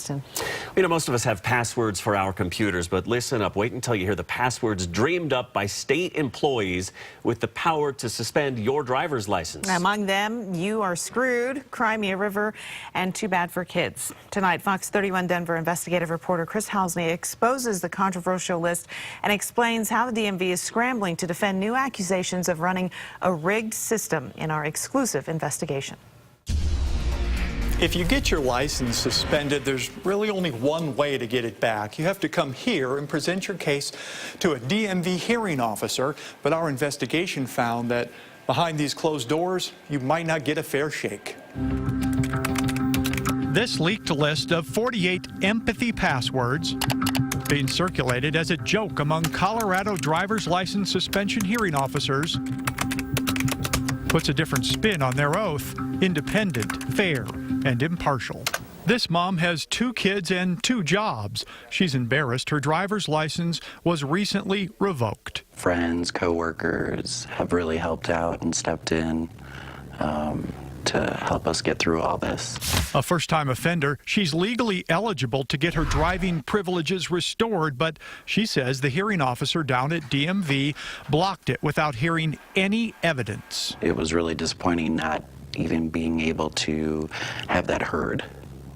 Winston. You know, most of us have passwords for our computers, but listen up. Wait until you hear the passwords dreamed up by state employees with the power to suspend your driver's license. Among them, You Are Screwed, Crimea River, and Too Bad for Kids. Tonight, Fox 31 Denver investigative reporter Chris Halsney exposes the controversial list and explains how the DMV is scrambling to defend new accusations of running a rigged system in our exclusive investigation. If you get your license suspended, there's really only one way to get it back. You have to come here and present your case to a DMV hearing officer, but our investigation found that behind these closed doors, you might not get a fair shake. This leaked list of 48 empathy passwords being circulated as a joke among Colorado driver's license suspension hearing officers puts a different spin on their oath: independent, fair, and impartial. This mom has 2 kids and 2 jobs. She's embarrassed her driver's license was recently revoked. Friends, coworkers have really helped out and stepped in to help us get through all this. A first-time offender, she's legally eligible to get her driving privileges restored, but she says the hearing officer down at DMV blocked it without hearing any evidence. It was really disappointing not even being able to have that heard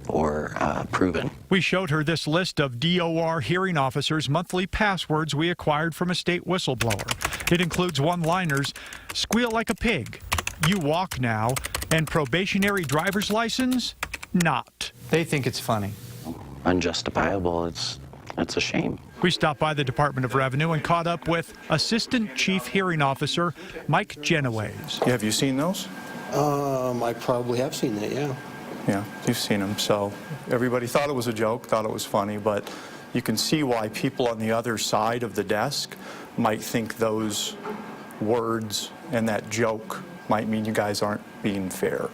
or proven. We showed her this list of DOR hearing officers' monthly passwords we acquired from a state whistleblower. It includes one-liners: squeal like a pig, you walk now, and probationary driver's license, not. They think it's funny. Unjustifiable. It's a shame. We stopped by the Department of Revenue and caught up with Assistant Chief Hearing Officer Mike Genoways. Have you seen those? I probably have seen that, yeah. Yeah, you've seen them. So everybody thought it was a joke, thought it was funny, but you can see why people on the other side of the desk might think those words and that joke might mean you guys aren't being fair.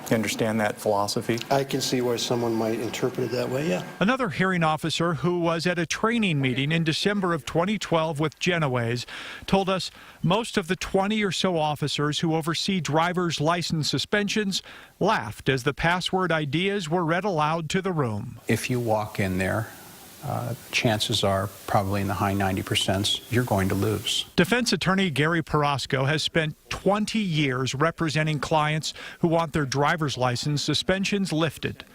You understand that philosophy? I can see where someone might interpret it that way, yeah. Another hearing officer who was at a training meeting in December of 2012 with Genoways told us most of the 20 or so officers who oversee driver's license suspensions laughed as the password ideas were read aloud to the room. If you walk in there, chances are probably in the high 90% you're going to lose. Defense attorney Gary Parasco has spent 20 years representing clients who want their driver's license suspensions lifted.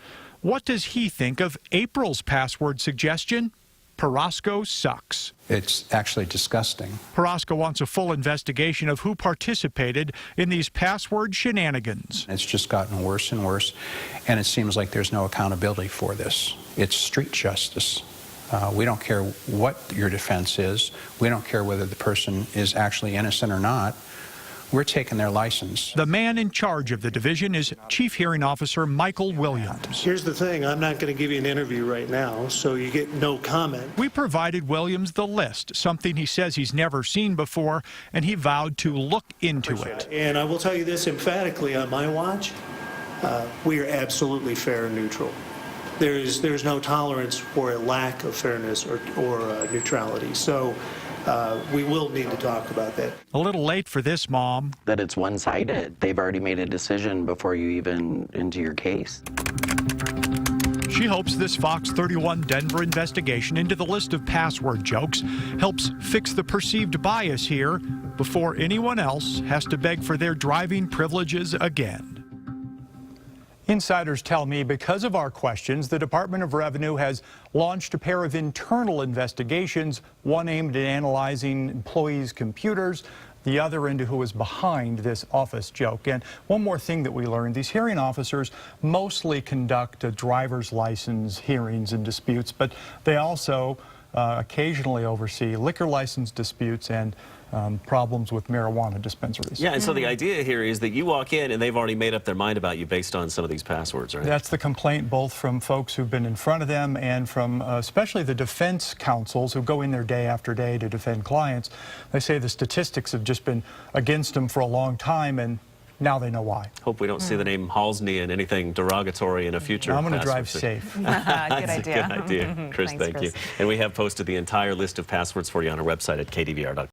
What does he think of April's password suggestion? Parasco sucks. It's actually disgusting. Parasco wants a full investigation of who participated in these password shenanigans. It's just gotten worse and worse, and it seems like there's no accountability for this. It's street justice. We don't care what your defense is. We don't care whether the person is actually innocent or not. We're taking their license. The man in charge of the division is Chief Hearing Officer Michael Williams. Here's the thing, I'm not going to give you an interview right now, so you get no comment. We provided Williams the list, something he says he's never seen before, and he vowed to look into it. And I will tell you this emphatically, on my watch, we are absolutely fair and neutral. There's no tolerance for a lack of fairness or neutrality. So we will need to talk about that. A little late for this mom. That it's one-sided. They've already made a decision before you even into your case. She hopes this Fox 31 Denver investigation into the list of password jokes helps fix the perceived bias here before anyone else has to beg for their driving privileges again. Insiders tell me because of our questions, the Department of Revenue has launched a pair of internal investigations, one aimed at analyzing employees' computers, the other into who is behind this office joke. And one more thing that we learned, these hearing officers mostly conduct driver's license hearings and disputes, but they also occasionally oversee liquor license disputes and problems with marijuana dispensaries. Yeah, and so the idea here is that you walk in and they've already made up their mind about you based on some of these passwords, right? That's the complaint both from folks who've been in front of them and from especially the defense counsels who go in there day after day to defend clients. They say the statistics have just been against them for a long time, and now they know why. Hope we don't see the name Halsney in anything derogatory in a future. I'm going to drive safe. Good idea. Good idea. Chris, Thanks, thank Chris. you. And we have posted the entire list of passwords for you on our website at kdvr.com.